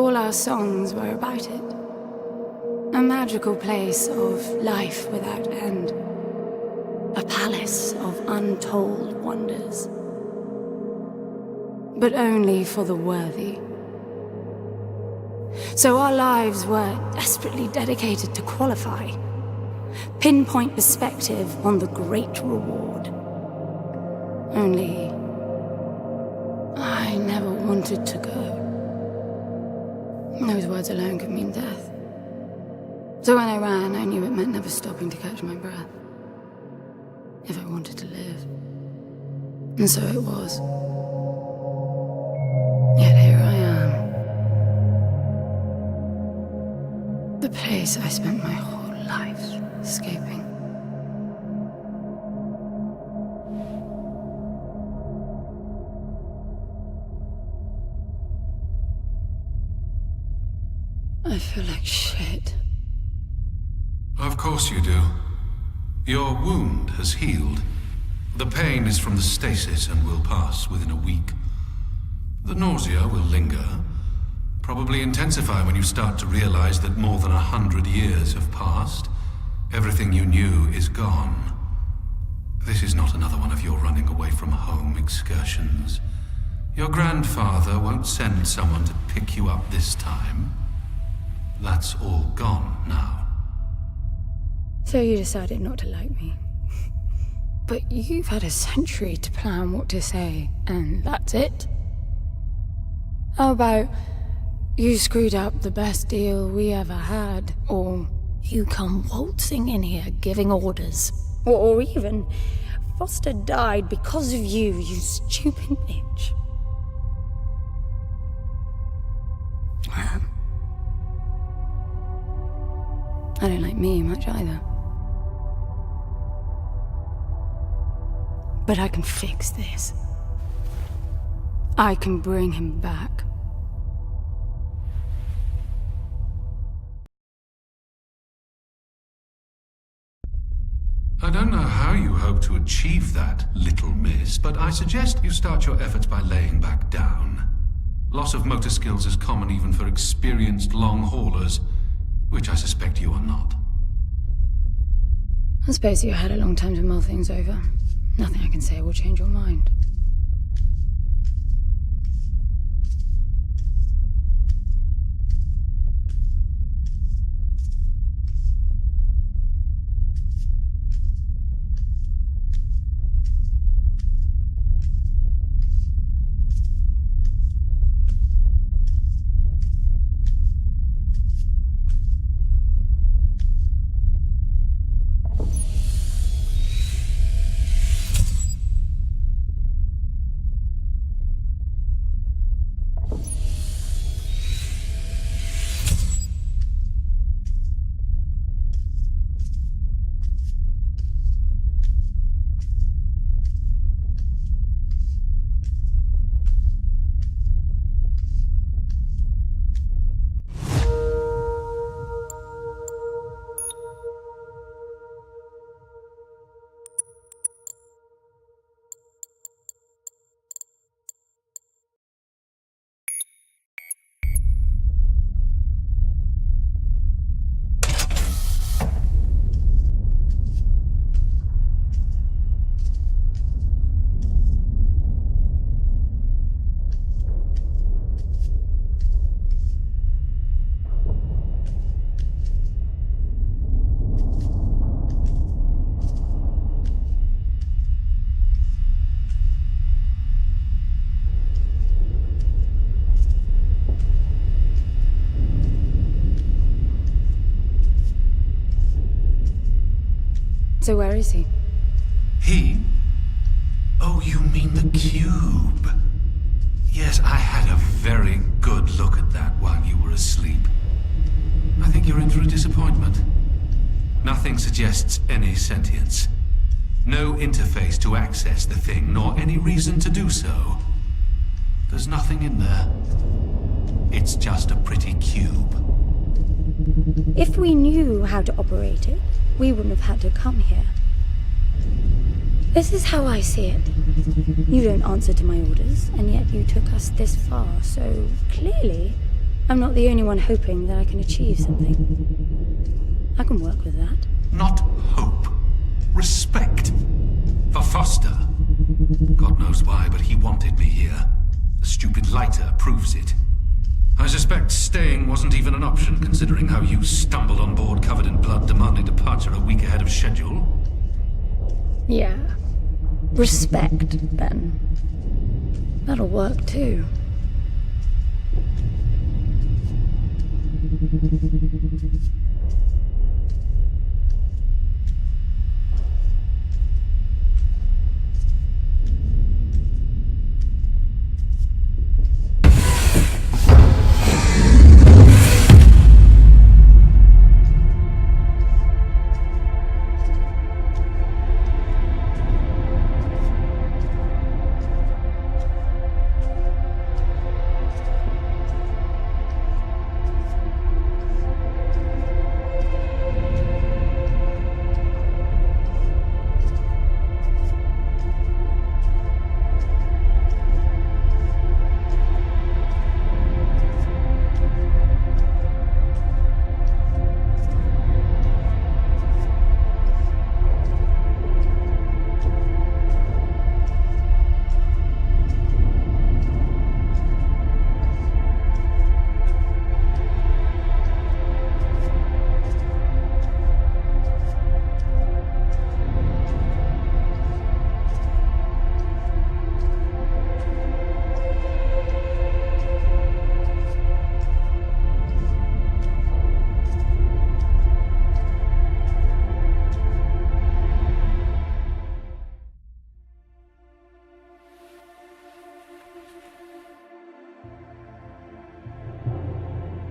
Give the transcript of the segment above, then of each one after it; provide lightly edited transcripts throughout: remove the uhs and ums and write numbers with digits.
All our songs were about it. A magical place of life without end. A palace of untold wonders. But only for the worthy. So our lives were desperately dedicated to qualify. Pinpoint perspective on the great reward. Only I never wanted to go. Those words alone could mean death. So when I ran, I knew it meant never stopping to catch my breath. If I wanted to live. And so it was. Yet here I am. The place I spent my whole life escaping. I feel like shit. Of course you do. Your wound has healed. The pain is from the stasis and will pass within a week. The nausea will linger, probably intensify when you start to realize that more than 100 years have passed. Everything you knew is gone. This is not another one of your running away from home excursions. Your grandfather won't send someone to pick you up this time. That's all gone now. So you decided not to like me. But you've had a century to plan what to say, and that's it? How about you screwed up the best deal we ever had, or you come waltzing in here giving orders, or even Foster died because of you, you stupid bitch. I don't like me much either. But I can fix this. I can bring him back. I don't know how you hope to achieve that, little miss, but I suggest you start your efforts by laying back down. Loss of motor skills is common even for experienced long haulers, which I suspect you are not. I suppose you had a long time to mull things over. Nothing I can say will change your mind. So where is he? He? Oh, you mean the cube. Yes, I had a very good look at that while you were asleep. I think you're in for a disappointment. Nothing suggests any sentience. No interface to access the thing, nor any reason to do so. There's nothing in there. It's just a pretty cube. If we knew how to operate it, we wouldn't have had to come here. This is how I see it. You don't answer to my orders, and yet you took us this far, so clearly I'm not the only one hoping that I can achieve something. I can work with that. Not hope. Respect. For Foster. God knows why, but he wanted me here. The stupid lighter proves it. I suspect staying wasn't even an option, considering how you stumbled on board covered in blood, demanding departure a week ahead of schedule. Yeah. Respect, then. That'll work too.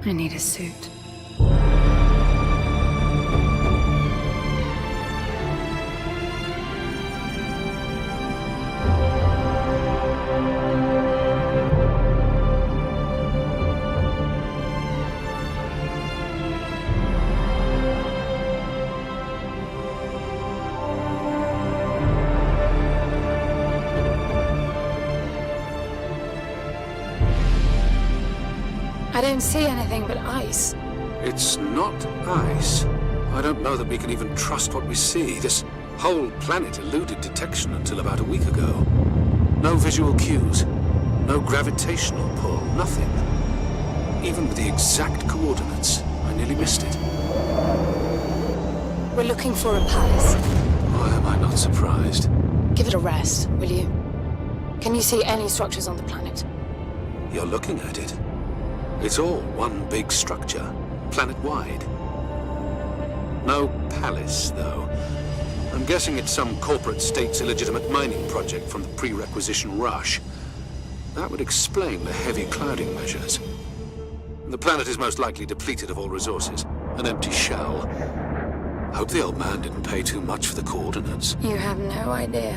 I need a suit. I don't see anything but ice. It's not ice. I don't know that we can even trust what we see. This whole planet eluded detection until about a week ago. No visual cues, no gravitational pull, nothing. Even with the exact coordinates, I nearly missed it. We're looking for a palace. Why am I not surprised? Give it a rest, will you? Can you see any structures on the planet? You're looking at it. It's all one big structure, planet-wide. No palace, though. I'm guessing it's some corporate state's illegitimate mining project from the pre-requisition rush. That would explain the heavy clouding measures. The planet is most likely depleted of all resources, an empty shell. Hope the old man didn't pay too much for the coordinates. You have no idea.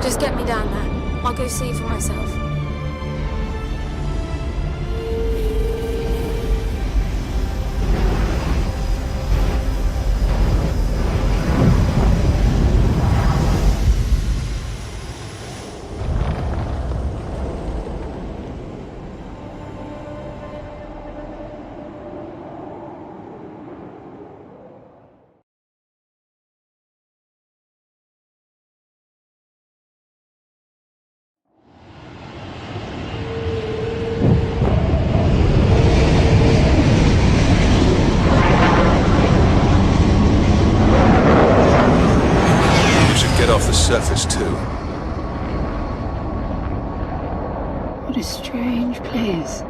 Just get me down there. I'll go see for myself. Off the surface too. What a strange place.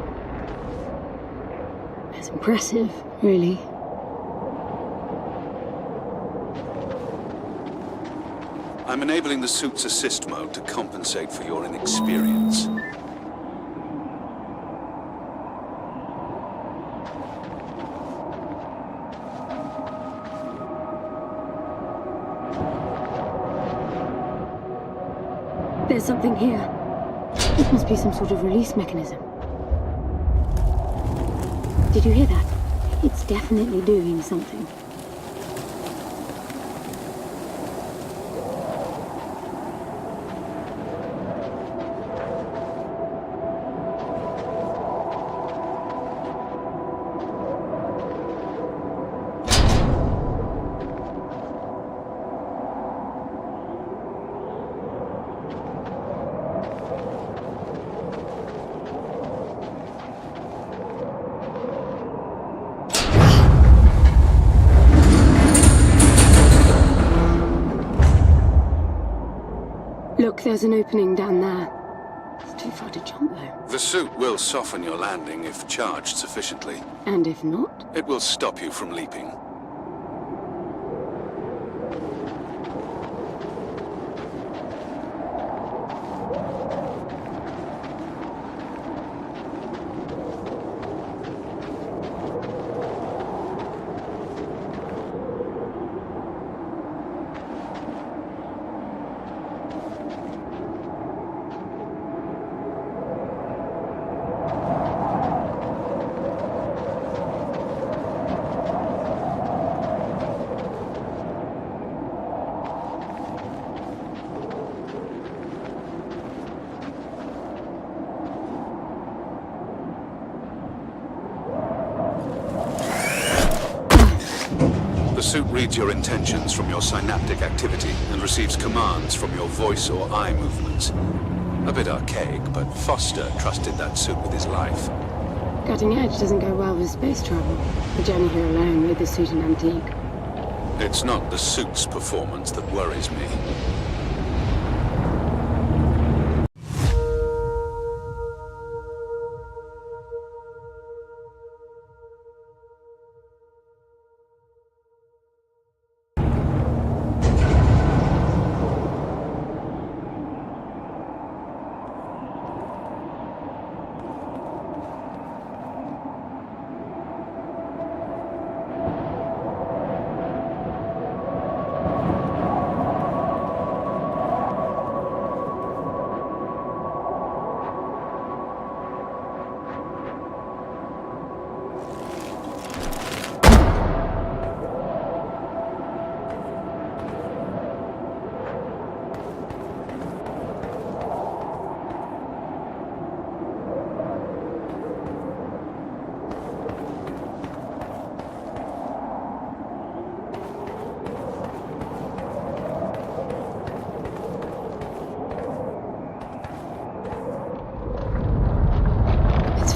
It's impressive, really. I'm enabling the suit's assist mode to compensate for your inexperience. There's something here. It must be some sort of release mechanism. Did you hear that? It's definitely doing something. Look, there's an opening down there. It's too far to jump, though. The suit will soften your landing if charged sufficiently. And if not? It will stop you from leaping. The suit reads your intentions from your synaptic activity and receives commands from your voice or eye movements. A bit archaic, but Foster trusted that suit with his life. Cutting edge doesn't go well with space travel. The journey here alone made the suit an antique. It's not the suit's performance that worries me.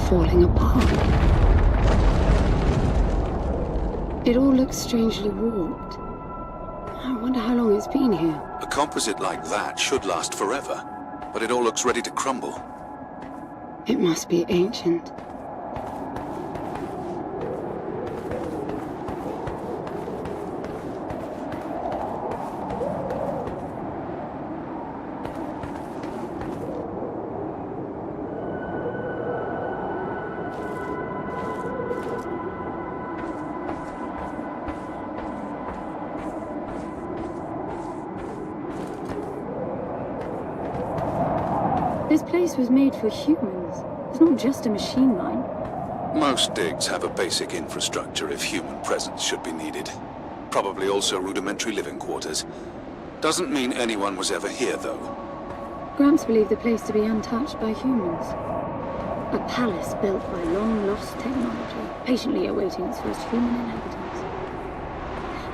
Falling apart. It all looks strangely warped. I wonder how long it's been here. A composite like that should last forever, but it all looks ready to crumble. It must be ancient. This place was made for humans. It's not just a machine line. Most digs have a basic infrastructure if human presence should be needed. Probably also rudimentary living quarters. Doesn't mean anyone was ever here, though. Gramps believed the place to be untouched by humans. A palace built by long-lost technology, patiently awaiting its first human inhabitants.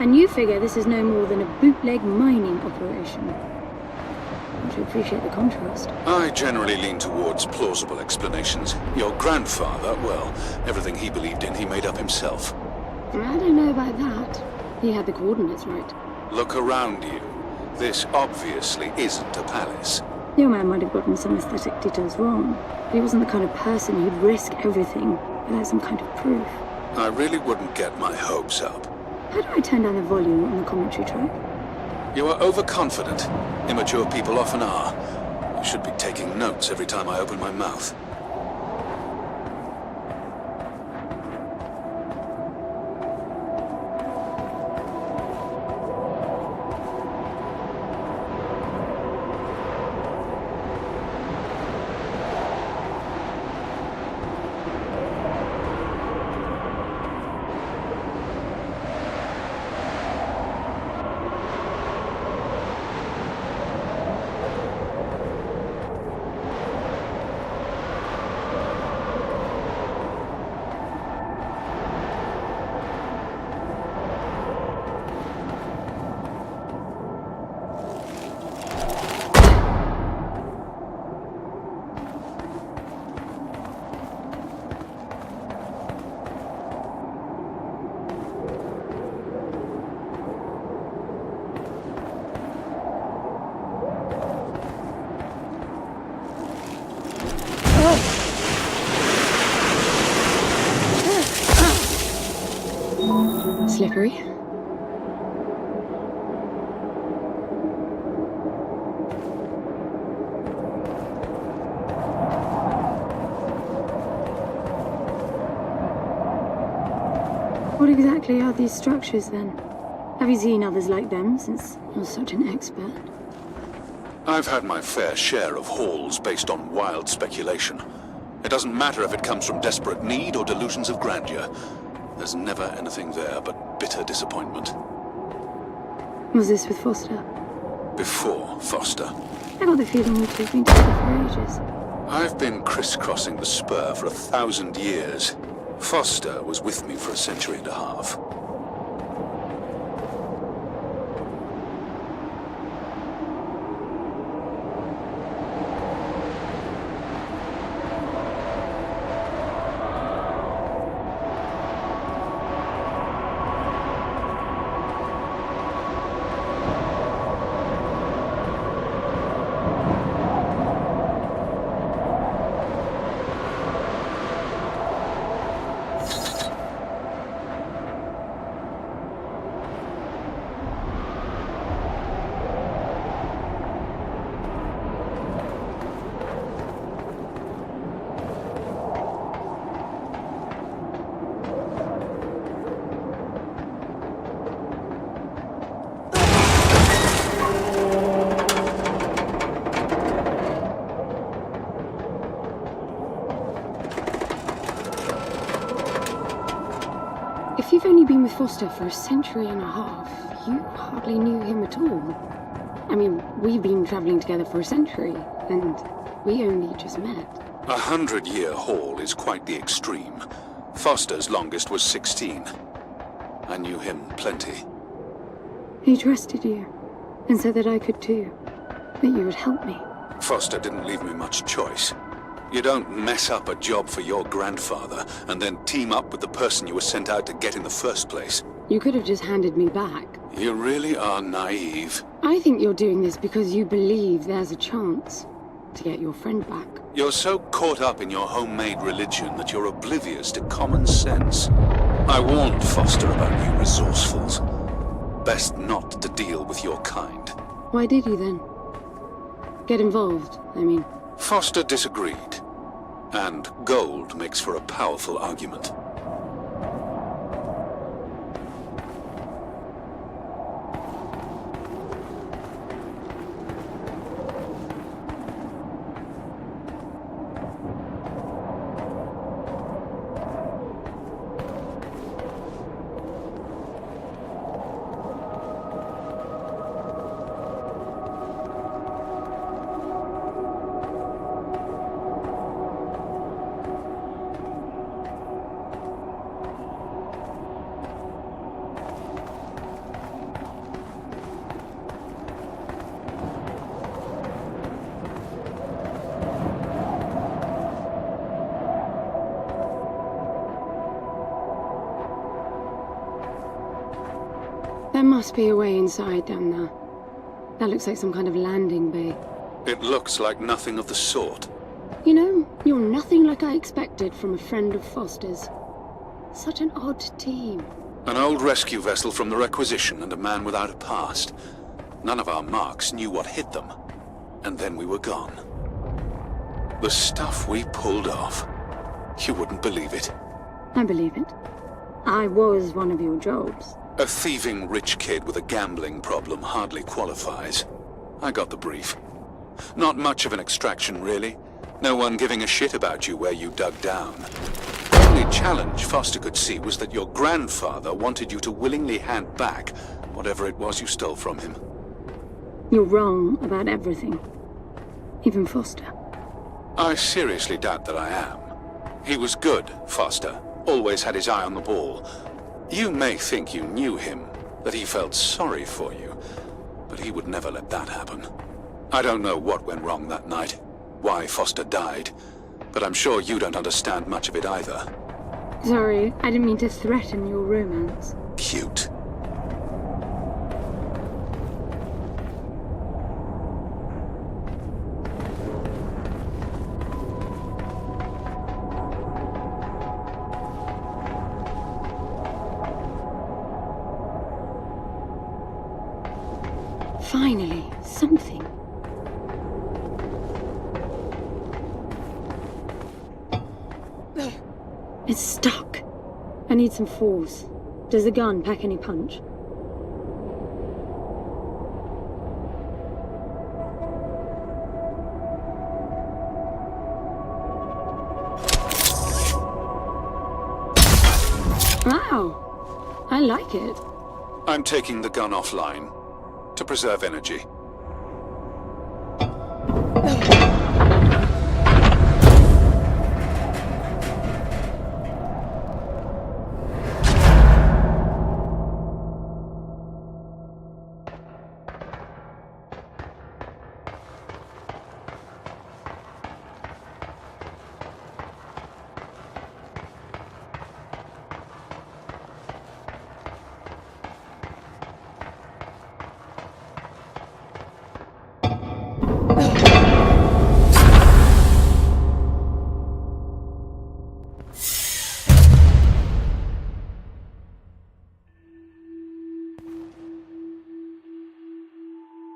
And you figure this is no more than a bootleg mining operation. I should appreciate the contrast. I generally lean towards plausible explanations. Your grandfather, well, everything he believed in he made up himself. I don't know about that. He had the coordinates right. Look around you. This obviously isn't a palace. Your man might have gotten some aesthetic details wrong, but he wasn't the kind of person who'd risk everything without some kind of proof. I really wouldn't get my hopes up. How do I turn down the volume on the commentary track? You are overconfident. Immature people often are. You should be taking notes every time I open my mouth. slippery. What exactly are these structures, then? Have you seen others like them, since you're such an expert? I've had my fair share of halls based on wild speculation. It doesn't matter if it comes from desperate need or delusions of grandeur. There's never anything there but bitter disappointment. Was this with Foster? Before Foster. I got the feeling you two have been together for ages. I've been crisscrossing the spur for 1,000 years. Foster was with me for a century and a half. If you've only been with Foster for a century and a half, you hardly knew him at all. I mean, we've been traveling together for a century, and we only just met. 100-year haul is quite the extreme. Foster's longest was 16. I knew him plenty. He trusted you, and said that I could too, that you would help me. Foster didn't leave me much choice. You don't mess up a job for your grandfather and then team up with the person you were sent out to get in the first place. You could have just handed me back. You really are naive. I think you're doing this because you believe there's a chance to get your friend back. You're so caught up in your homemade religion that you're oblivious to common sense. I warned Foster about you resourcefuls. Best not to deal with your kind. Why did you then? Get involved, I mean. Foster disagreed. And gold makes for a powerful argument. There must be a way inside down there. That looks like some kind of landing bay. It looks like nothing of the sort. You know, you're nothing like I expected from a friend of Foster's. Such an odd team. An old rescue vessel from the Requisition and a man without a past. None of our marks knew what hit them. And then we were gone. The stuff we pulled off. You wouldn't believe it. I believe it. I was one of your jobs. A thieving rich kid with a gambling problem hardly qualifies. I got the brief. Not much of an extraction, really. No one giving a shit about you where you dug down. The only challenge Foster could see was that your grandfather wanted you to willingly hand back whatever it was you stole from him. You're wrong about everything. Even Foster. I seriously doubt that I am. He was good, Foster. Always had his eye on the ball. You may think you knew him, that he felt sorry for you, but he would never let that happen. I don't know what went wrong that night, why Foster died, but I'm sure you don't understand much of it either. Sorry, I didn't mean to threaten your romance. Cute. Finally, something. It's stuck. I need some force. Does the gun pack any punch? Wow, I like it. I'm taking the gun offline to preserve energy.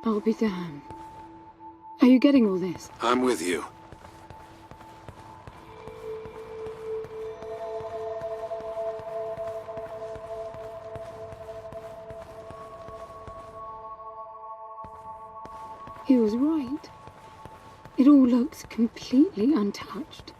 I'll be damned. Are you getting all this? I'm with you. He was right. It all looks completely untouched.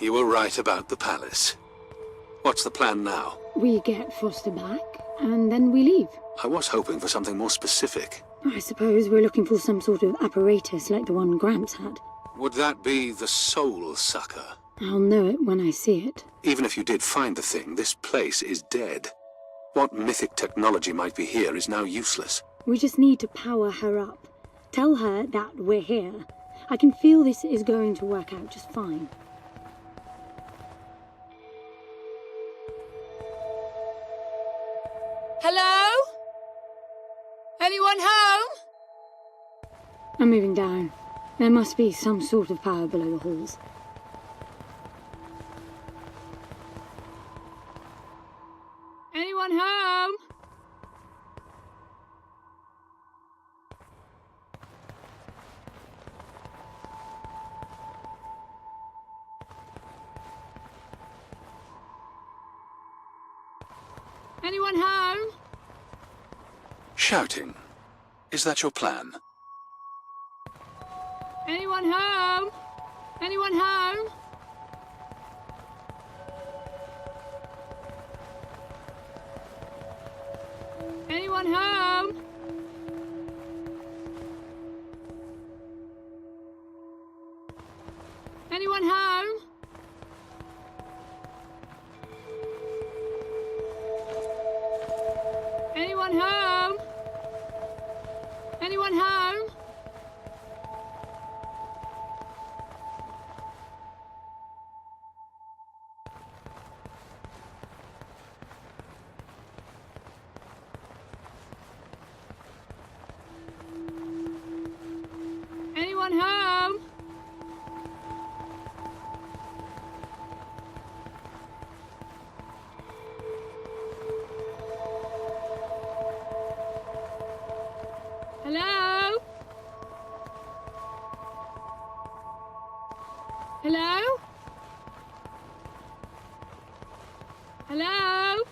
You were right about the palace. What's the plan now? We get Foster back, and then we leave. I was hoping for something more specific. I suppose we're looking for some sort of apparatus like the one Gramps had. Would that be the Soul Sucker? I'll know it when I see it. Even if you did find the thing, this place is dead. What mythic technology might be here is now useless. We just need to power her up. Tell her that we're here. I can feel this is going to work out just fine. Hello? Anyone home? I'm moving down. There must be some sort of power below the halls. Anyone home? Anyone home? Shouting. Is that your plan? Anyone home? Anyone home? Anyone home? Anyone home? Anyone home? Anyone home? Hello? Hello?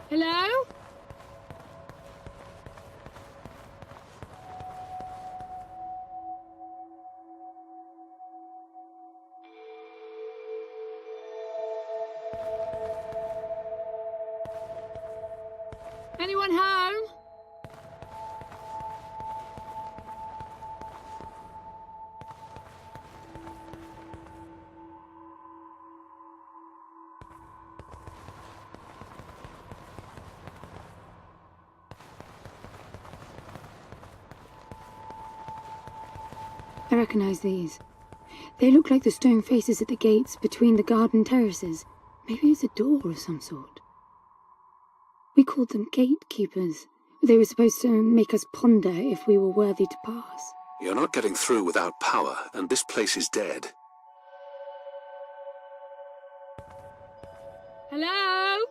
Hello? Anyone home? I recognize these. They look like the stone faces at the gates between the garden terraces. Maybe it's a door of some sort. We called them gatekeepers. They were supposed to make us ponder if we were worthy to pass. You're not getting through without power, and this place is dead. Hello?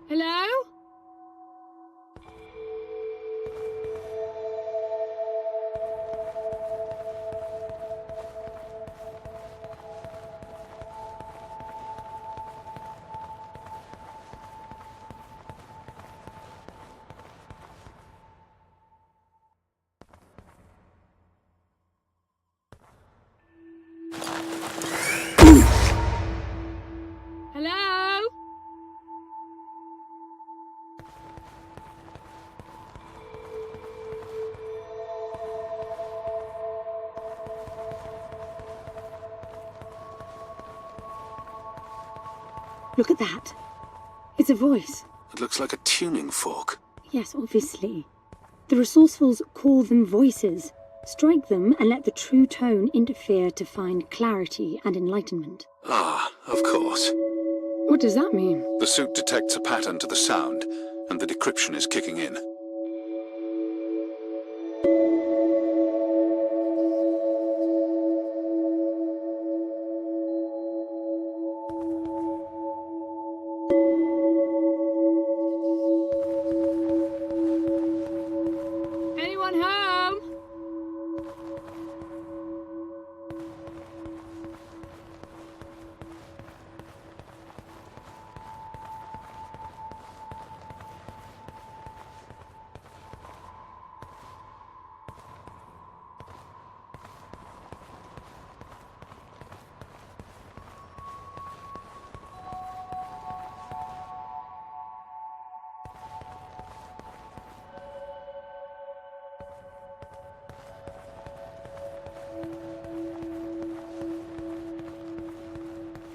Hello? Hello? Look at that. It's a voice. It looks like a tuning fork. Yes, obviously. The resourcefuls call them voices. Strike them and let the true tone interfere to find clarity and enlightenment. Ah, of course. What does that mean? The suit detects a pattern to the sound, and the decryption is kicking in. Anyone home?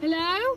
Hello?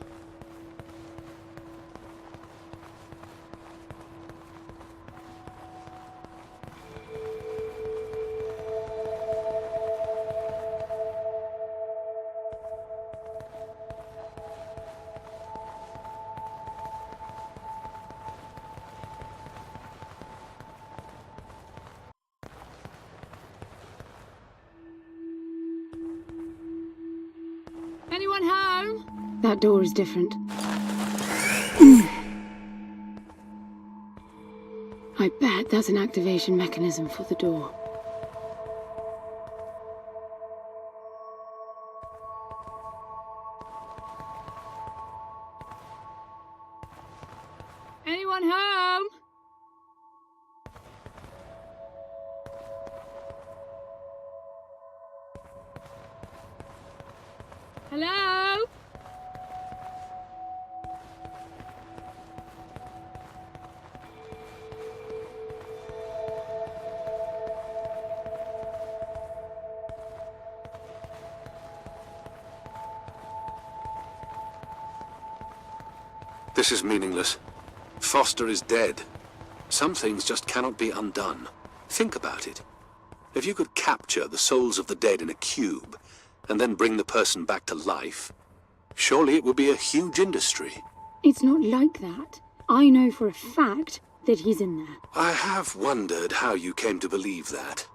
Anyone home? That door is different. I bet that's an activation mechanism for the door. Anyone home? Hello? This is meaningless. Foster is dead. Some things just cannot be undone. Think about it. If you could capture the souls of the dead in a cube, and then bring the person back to life, surely it would be a huge industry. It's not like that. I know for a fact that he's in there. I have wondered how you came to believe that,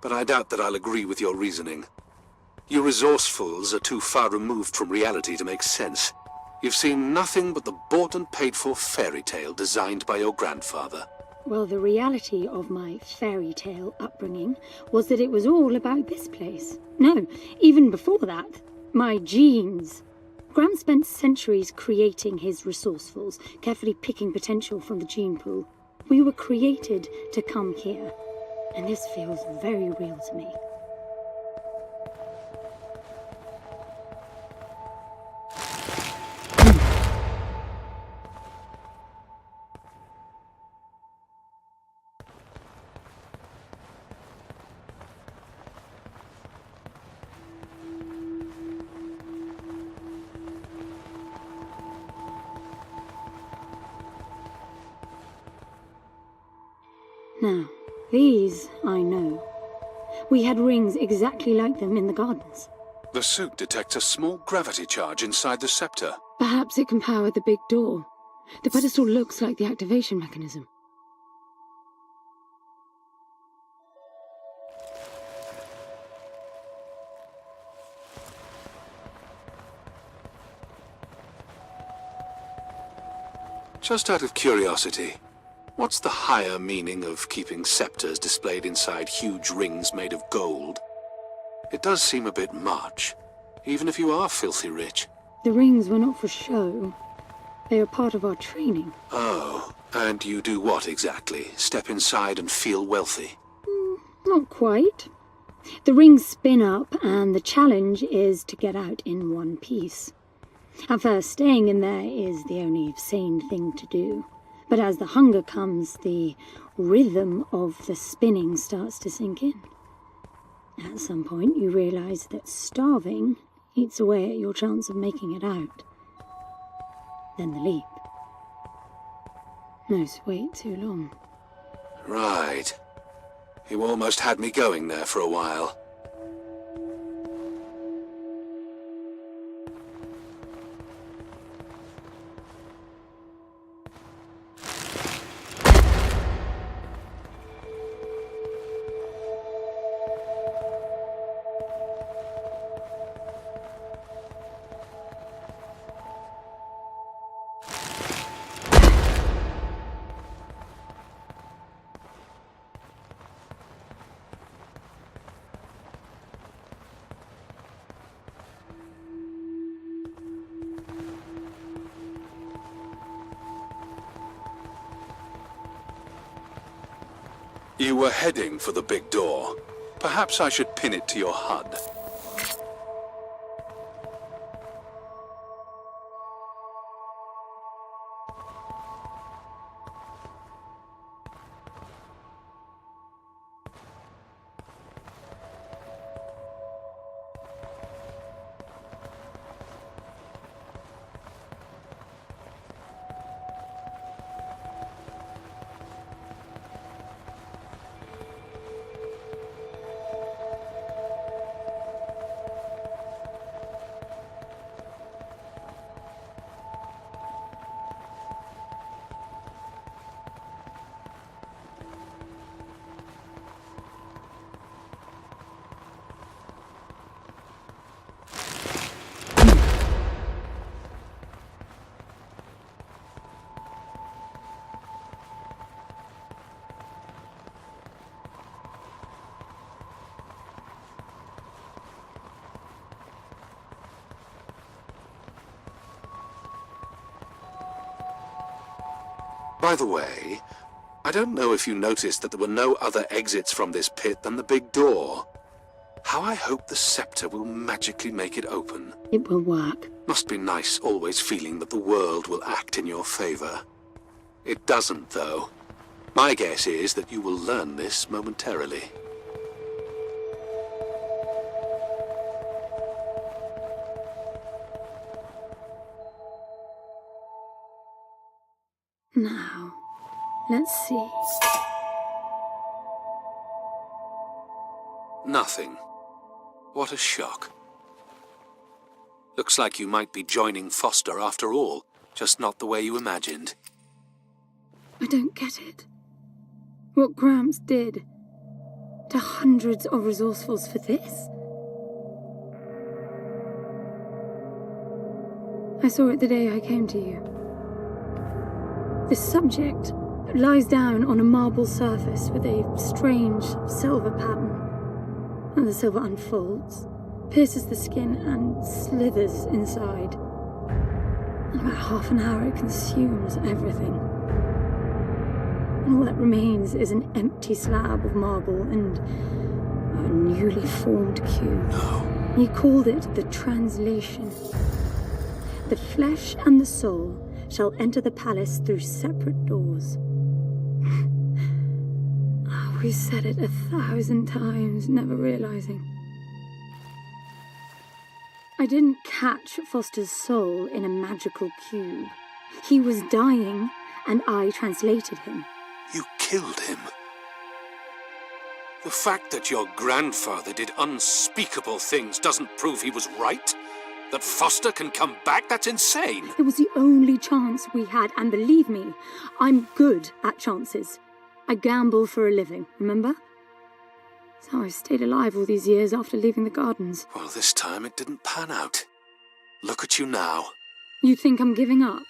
but I doubt that I'll agree with your reasoning. You resourcefuls are too far removed from reality to make sense. You've seen nothing but the bought and paid for fairy tale designed by your grandfather. Well, the reality of my fairy tale upbringing was that it was all about this place. No, even before that, my genes. Gram spent centuries creating his resourcefuls, carefully picking potential from the gene pool. We were created to come here, and this feels very real to me. Now, these I know. We had rings exactly like them in the gardens. The suit detects a small gravity charge inside the scepter. Perhaps it can power the big door. The pedestal looks like the activation mechanism. Just out of curiosity, what's the higher meaning of keeping scepters displayed inside huge rings made of gold? It does seem a bit much, even if you are filthy rich. The rings were not for show. They are part of our training. Oh, and you do what exactly? Step inside and feel wealthy? Not quite. The rings spin up, and the challenge is to get out in one piece. At first, staying in there is the only sane thing to do. But as the hunger comes, the rhythm of the spinning starts to sink in. At some point, you realize that starving eats away at your chance of making it out. Then the leap. No wait too long. Right. You almost had me going there for a while. You were heading for the big door. Perhaps I should pin it to your HUD. By the way, I don't know if you noticed that there were no other exits from this pit than the big door. How I hope the scepter will magically make it open. It will work. Must be nice always feeling that the world will act in your favor. It doesn't, though. My guess is that you will learn this momentarily. Now, let's see. Nothing. What a shock. Looks like you might be joining Foster after all, just not the way you imagined. I don't get it. What Gramps did to hundreds of resourcefuls for this? I saw it the day I came to you. The subject lies down on a marble surface with a strange silver pattern. And the silver unfolds, pierces the skin, and slithers inside. In about half an hour, it consumes everything. And all that remains is an empty slab of marble and a newly formed cube. No. He called it the translation. The flesh and the soul shall enter the palace through separate doors. We said it 1,000 times, never realizing. I didn't catch Foster's soul in a magical cube. He was dying, and I translated him. You killed him. The fact that your grandfather did unspeakable things doesn't prove he was right. That Foster can come back, that's insane. It was the only chance we had, and believe me, I'm good at chances. I gamble for a living, remember? That's how I stayed alive all these years after leaving the gardens. Well, this time it didn't pan out. Look at you now. You think I'm giving up?